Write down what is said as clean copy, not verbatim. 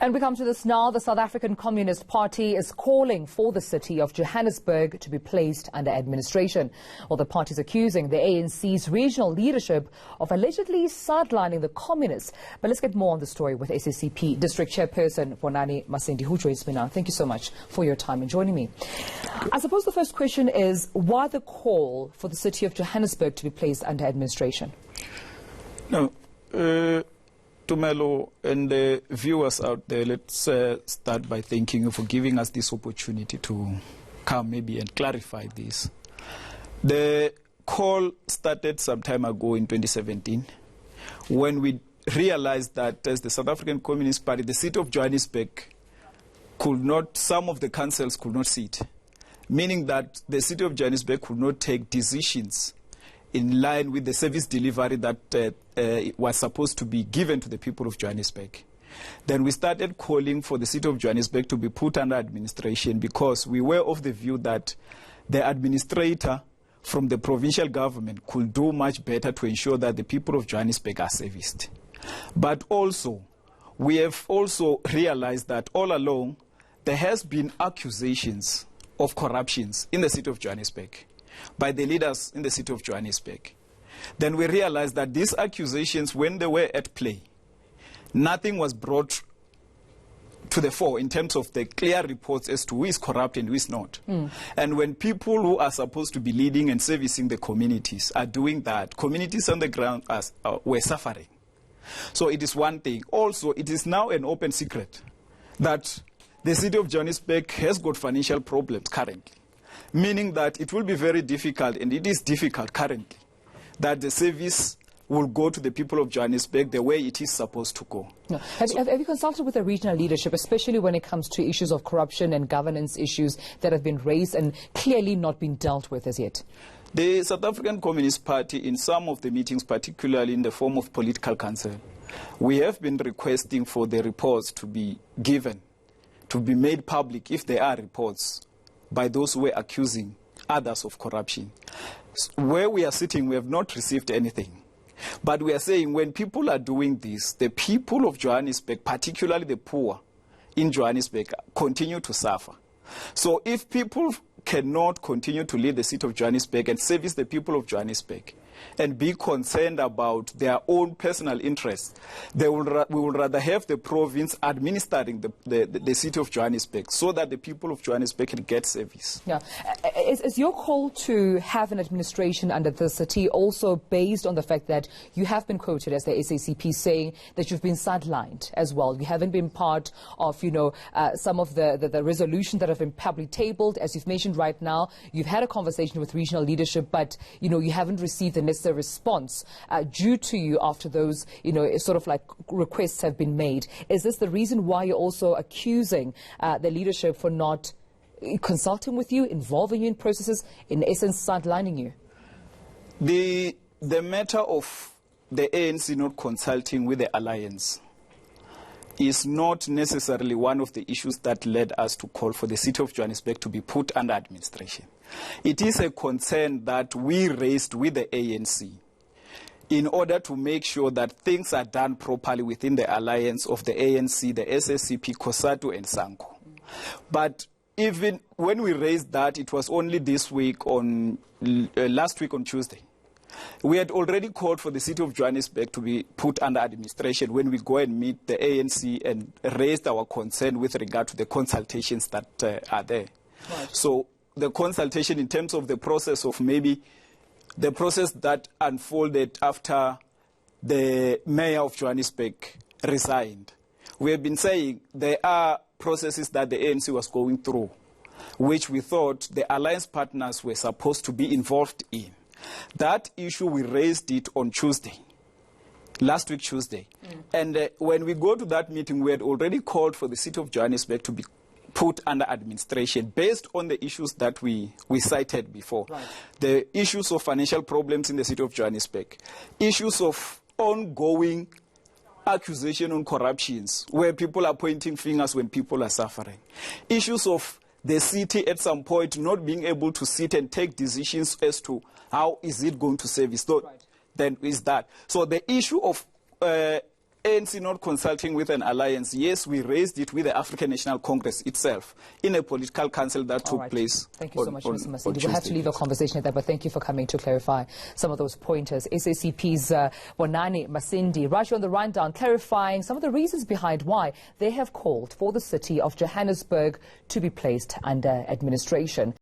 And we come to this now. The South African Communist Party is calling for the city of Johannesburg to be placed under administration. Well, the party is accusing the ANC's regional leadership of allegedly sidelining the communists. But let's get more on the story with SACP District Chairperson Bonani Masendi, who joins me now. Thank you so much for your time and joining me. I suppose the first question is, why the call for the city of Johannesburg to be placed under administration? No. Tumelo and the viewers out there, let's start by thanking you for giving us this opportunity to come maybe and clarify this. The call started some time ago in 2017 when we realized that as the South African Communist Party, the city of Johannesburg could not, some of the councils could not sit, meaning that the city of Johannesburg could not take decisions in line with the service delivery that was supposed to be given to the people of Johannesburg. Then we started calling for the city of Johannesburg to be put under administration because we were of the view that the administrator from the provincial government could do much better to ensure that the people of Johannesburg are serviced. But also, we have also realized that all along there has been accusations of corruptions in the city of Johannesburg by the leaders in the city of Johannesburg. Then we realized that these accusations, when they were at play, nothing was brought to the fore in terms of the clear reports as to who is corrupt and who is not. And when people who are supposed to be leading and servicing the communities are doing that, communities on the ground were suffering. So it is one thing. Also, it is now an open secret that the city of Johannesburg has got financial problems currently, meaning that it will be very difficult, and it is difficult currently, that the service will go to the people of Johannesburg the way it is supposed to go. No. Have you consulted with the regional leadership, especially when it comes to issues of corruption and governance issues that have been raised and clearly not been dealt with as yet? The South African Communist Party, in some of the meetings, particularly in the form of political council, we have been requesting for the reports to be given, to be made public if there are reports by those who were accusing others of corruption. Where we are sitting, we have not received anything. But we are saying when people are doing this, the people of Johannesburg, particularly the poor in Johannesburg, continue to suffer. So if people cannot continue to lead the city of Johannesburg and service the people of Johannesburg and be concerned about their own personal interests, we would rather have the province administering the city of Johannesburg so that the people of Johannesburg can get service. Yeah. Is your call to have an administration under the city also based on the fact that you have been quoted as the SACP saying that you've been sidelined as well? You haven't been part of, some of the resolutions that have been publicly tabled. As you've mentioned right now, you've had a conversation with regional leadership, but, you haven't received the necessary response due to you after those, sort of like requests have been made. Is this the reason why you're also accusing the leadership for not consulting with you, involving you in processes, in essence, sidelining you? The matter of the ANC not consulting with the alliance is not necessarily one of the issues that led us to call for the city of Johannesburg to be put under administration. It is a concern that we raised with the ANC in order to make sure that things are done properly within the alliance of the ANC, the SACP, COSATU, and SANCO. But even when we raised that, it was only this week last week on Tuesday. We had already called for the city of Johannesburg to be put under administration when we go and meet the ANC and raised our concern with regard to the consultations that are there. Right. So the consultation in terms of the process of maybe the process that unfolded after the mayor of Johannesburg resigned. We have been saying there are processes that the ANC was going through, which we thought the alliance partners were supposed to be involved in. That issue, we raised it on Tuesday, last week Tuesday. And when we go to that meeting, we had already called for the city of Johannesburg to be put under administration based on the issues that we cited before. Right. The issues of financial problems in the city of Johannesburg, issues of ongoing accusation on corruptions where people are pointing fingers when people are suffering, issues of the city at some point not being able to sit and take decisions as to how is it going to service. So, right. Then is that. So the issue of ANC not consulting with an alliance? Yes, we raised it with the African National Congress itself in a political council that took place. Thank you so much, Mr. Masindi. We'll have to leave our conversation at that, but thank you for coming to clarify some of those pointers. SACP's Bonani Masindi, right here on the rundown, clarifying some of the reasons behind why they have called for the city of Johannesburg to be placed under administration.